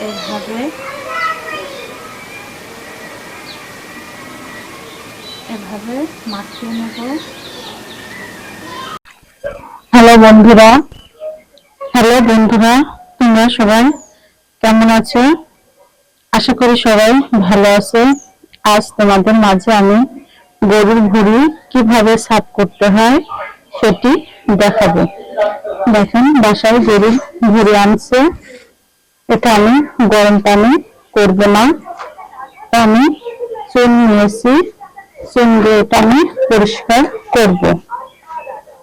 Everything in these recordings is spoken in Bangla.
এভাবে এভাবে মাখিয়ে নেব। হ্যালো বন্ধুরা, তোমরা সবাই কেমন আছো? আশা করি সবাই ভালো আছে। আজ তোমাদের মাঝে আমি গরুর ভুঁড়ি কিভাবে সাফ করতে হয় সেটি দেখাবো। দেখেন, বাসায় গরুর ভুঁড়ি আনছে। এটা আমি গরম পানি করব না, আমি চুন নিয়েছি, চুন দিয়ে এটা আমি পরিষ্কার করব।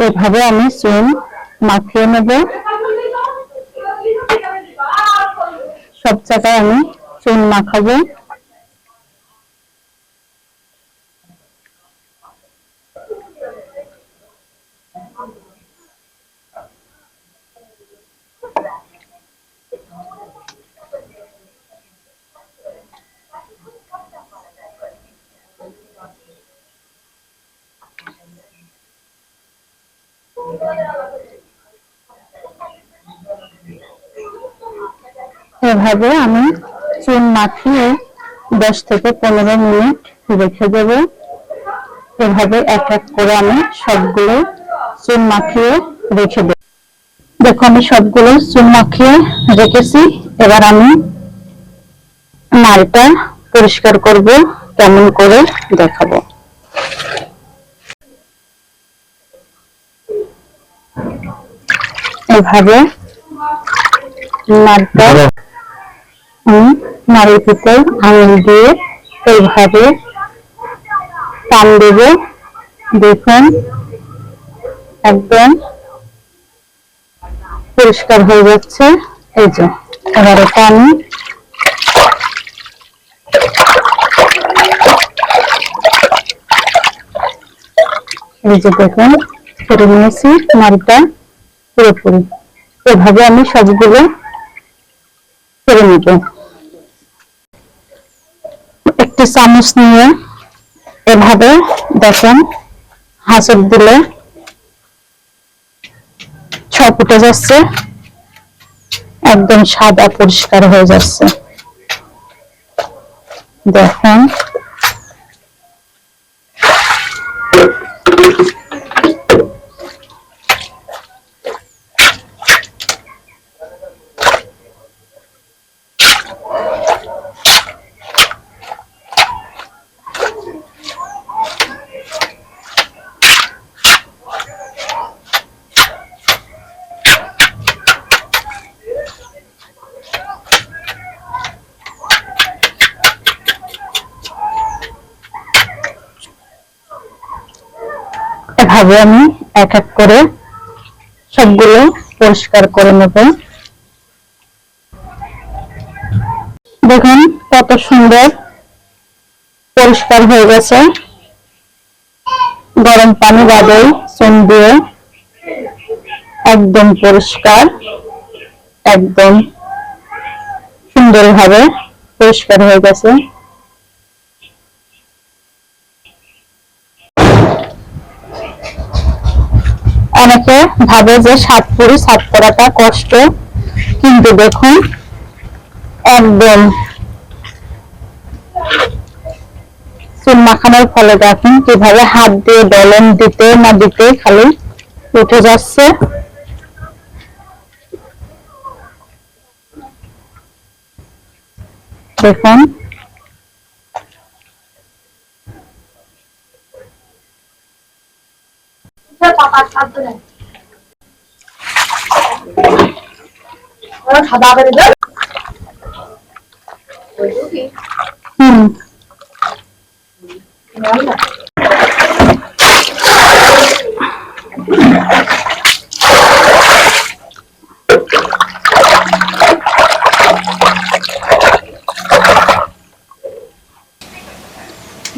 এভাবে আমি চুন মাখিয়ে নেব। সব জায়গায় আমি চুন মাখাবো। এভাবে আমি চুন মাখিয়ে 10 থেকে 15 মিনিট রেখে দেব। এভাবে এক এক করে আমি সবগুলো চুন মাখিয়ে রেখে দেব। দেখো, আমি সবগুলো চুন মাখিয়ে রেখেছি। এবার আমি নালটা পরিষ্কার করব, কেমন করে দেখাবো। এভাবে নালটা নাড়ির ভিতর আঙুল দিয়ে এইভাবে টান দেব। দেখুন, একদম পরিষ্কার হয়ে যাচ্ছে। এই যে, এবার এটা আমি এই যে দেখুন করে নিয়েছি নাড়িটা পুরোপুরি। এভাবে আমি সবগুলো করে নিব। একটি চামচ নিয়ে এভাবে দেখেন হাঁচড় দিলে সব উঠে যাচ্ছে, একদম সাদা পরিষ্কার হয়ে যাচ্ছে। দেখেন, এভাবে আমি এক এক করে সবগুলো পরিষ্কার করে নেব। দেখুন কত সুন্দর পরিষ্কার হয়ে গেছে। গরম পানি বাদে চুন দিয়ে একদম পরিষ্কার, একদম সুন্দরভাবে পরিষ্কার হয়ে গেছে। অনেকে ভাবে যে সাতপুরি সাত করাটা কষ্ট, কিন্তু দেখুন একদম চুন মাখানোর ফলে দেখুন কিভাবে হাত দিয়ে ডলন দিতে না দিতে খালি উঠে যাচ্ছে। দেখুন,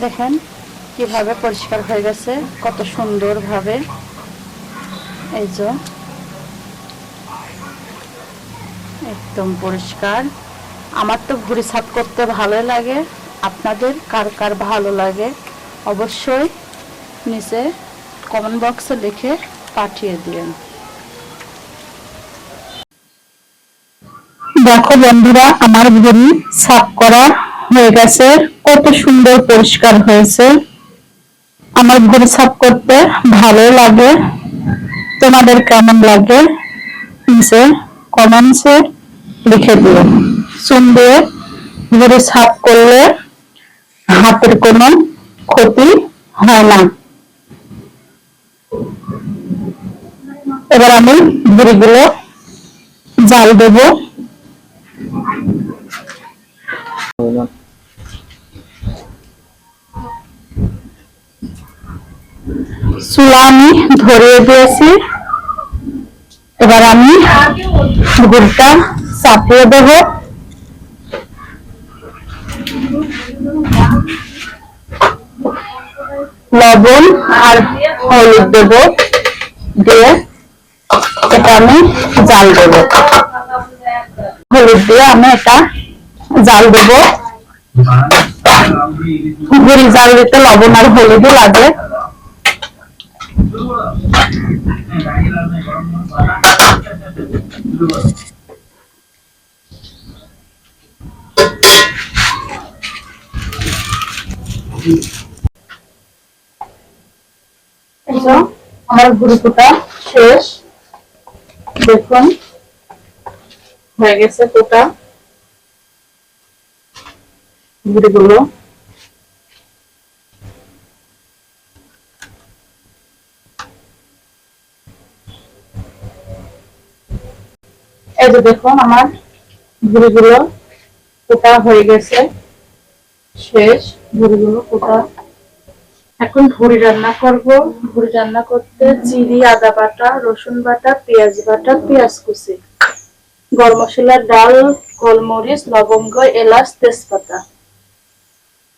দেখেন কিভাবে পরিষ্কার হয়ে গেছে, কত সুন্দর ভাবে। এই যে একদম পরিষ্কার। আমার তো ভুঁড়ি সাফ করতে ভালো লাগে। আপনাদের কার কার ভালো লাগে অবশ্যই নিচে কমেন্ট বক্সে লিখে পাঠিয়ে দিন। দেখো বন্ধুরা, আমার ভুঁড়ি সাফ করা হয়ে গেছে। কত সুন্দর পরিষ্কার হয়েছে। আমার ভুঁড়ি সাফ করতে ভালো লাগে। তোমাদের কেমন লাগে নিচে কমেন্টসে লিখে দিও। চুন দিয়ে ভুঁড়ি সাফ করলে হাতের কোনো ক্ষতি হয় না। এবার আমি ভুঁড়িগুলো জাল দেবো। চুলা আমি ধরিয়ে দিয়েছি। এবার আমি ভুঁড়িটা চাপিয়ে দেব। লবণ আর হলুদ দেব, দিয়ে এটা আমি জাল দেব। হলুদ দিয়ে আমি এটা জাল দেব। ভুঁড়ি জাল দিতে লবণ আর হলুদও লাগে। আমার ভুঁড়ি কোটা শেষ। দেখুন হয়ে গেছে কোটা ভুঁড়িগুলো। এই যে দেখুন আমার ভুঁড়িগুলো কোটা হয়ে গেছে শেষ। ভুঁড়িগুলো কোটা। এখন ভুঁড়ি রান্না করব। ভুঁড়ি রান্না করতে জিরি, আদা বাটা, রসুন বাটা, পেঁয়াজ বাটা, পেঁয়াজ কুচি, গরম মশলা, ডাল, গোলমরিচ, লবঙ্গ, এলাচ, তেজপাতা।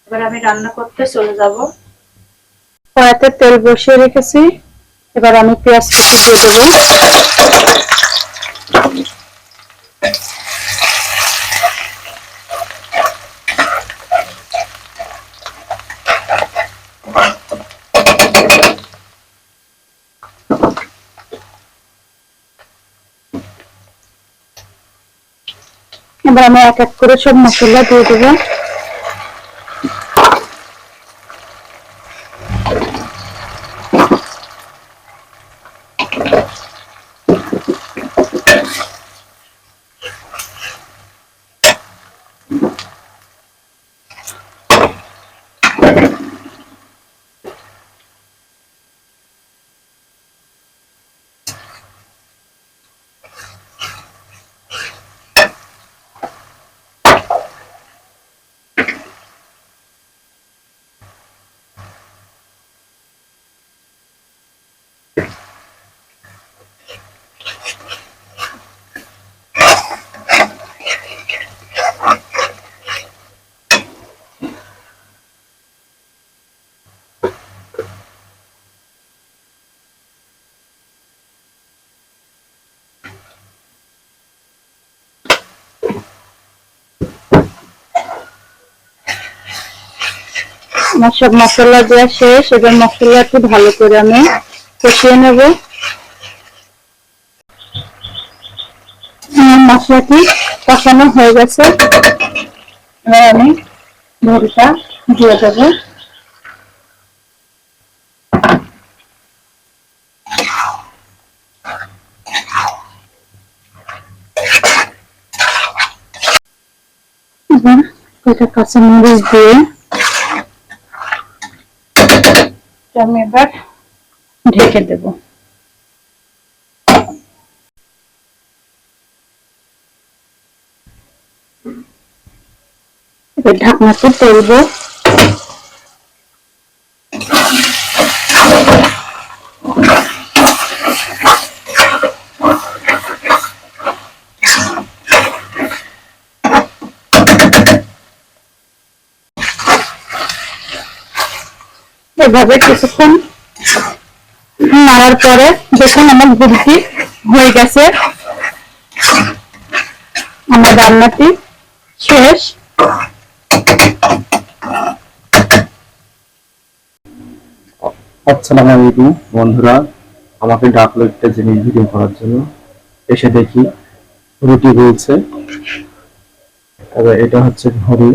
এবার আমি রান্না করতে চলে যাব। কড়াইতে তেল বসিয়ে রেখেছি। এবার আমি পেঁয়াজ কুচি দিয়ে দেবো। এবার আমি এক এক করে সব মশলা দিয়ে দেবো। আমার সব মশলা দেওয়া শেষ। এবার মশলা একটু ভালো করে আমি কষিয়ে নেব। মশলাটি কষানো হয়ে গেছে। এবার আমি ভুঁড়িটা দিয়ে দেবো। এবার কয়টা কাঁচামরিচ দিয়ে আমি এবার ঢেকে দেব। এবার ঢাকনাটা তুলবো। এভাবে কিছুক্ষণ নাড়ার পরে দেখুন আমার ভুঁড়িটি হয়ে গেছে। আমার রান্নাটি শেষ। আসসালামু আলাইকুম বন্ধুরা, আমাকে ডাকলো একটা জিনিস ভিডিও করার জন্য। এসে দেখি রুটি বলছে এবার এটা হচ্ছে ঘড়ি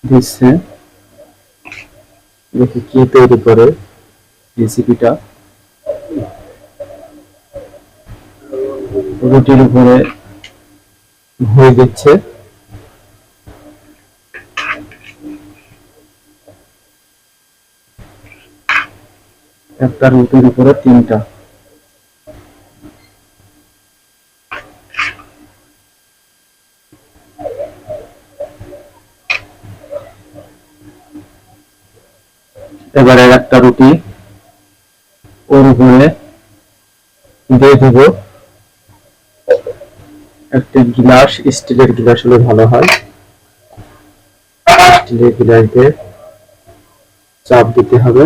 দিচ্ছে, দেখি কি তৈরি করে রেসিপিটা। রুটির উপরে ঘড়ি দিচ্ছে, একটা রুটির উপরে তিনটা। এবারে একটা রুটি ওর উপরে দিয়ে দেব। একটা গ্লাস, স্টিলের গ্লাস হলে ভালো হয়, স্টিলের গ্লাস দিয়ে চাপ দিতে হবে।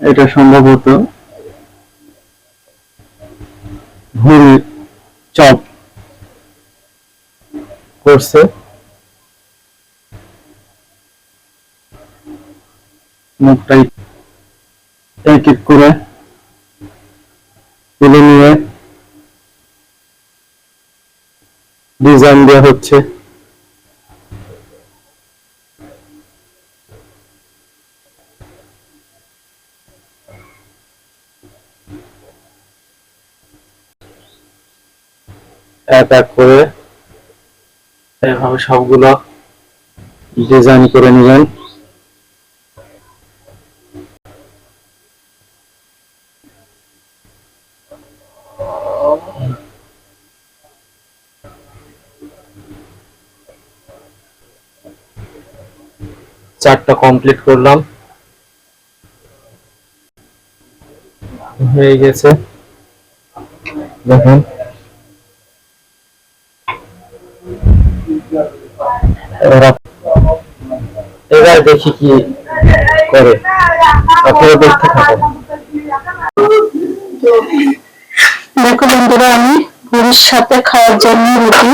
এটা সম্ভবত ভুঁড়ির চপ করছে। মুখটাই এক এক করে তুলে নিয়ে ডিজাইন দেওয়া হচ্ছে। এক এক করে এভাবে সবগুলো ডিজাইন করে নেবেন। চারটা কমপ্লিট করলাম, হয়ে গেছে দেখুন। এবার দেখি কি করে, আপনারা দেখতে থাকুন। দেখো বন্ধুরা, আমি পুরীর সাথে খাওয়ার জন্য রুটি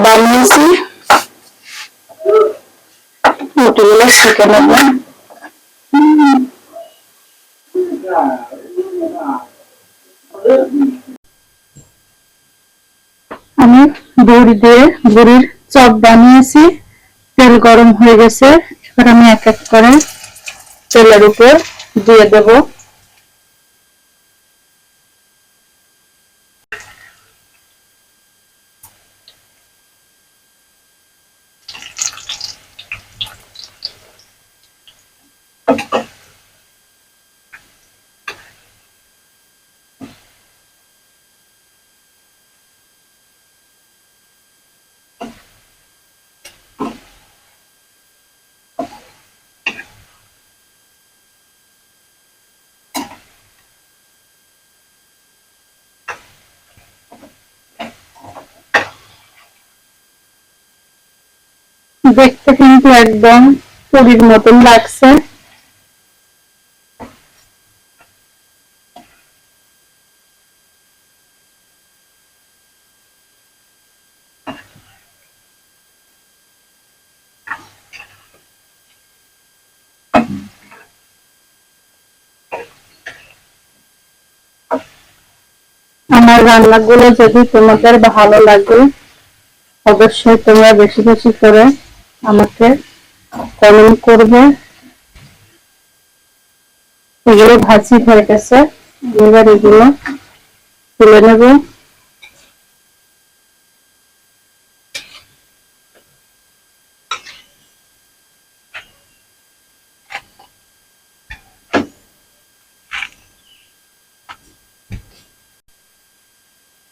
বানিয়েছি। রুটিগুলো সেঁকে নেব। আমি বড়ির চপ বানিয়েছি। তেল গরম হয়ে গেছে, এবার আমি এক এক করে তেলের উপর দিয়ে দেব। দেখতে কিন্তু একদম পুরীর মতন লাগছে। আমার রান্নাগুলো যদি তোমাদের ভালো লাগে, অবশ্যই তোমরা বেশি বেশি করে আমাকে কমেন্ট করবে। এগুলো ভাজি হয়ে গেছে, এবার এগুলো তুলে নেব।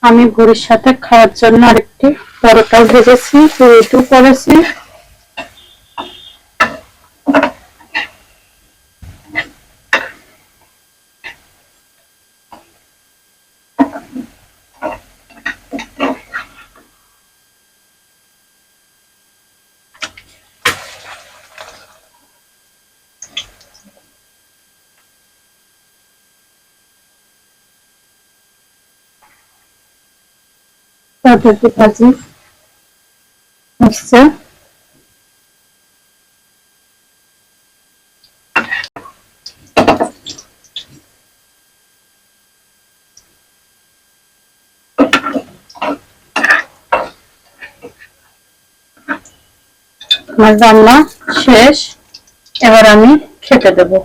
আমি ভুড়ির সাথে খাওয়ার জন্য আরেকটি পরোটা ভেজেছি, রুটিও করেছি। পটল ভাজি হচ্ছে। আমার রান্না শেষ, এবার আমি খেতে দেবো।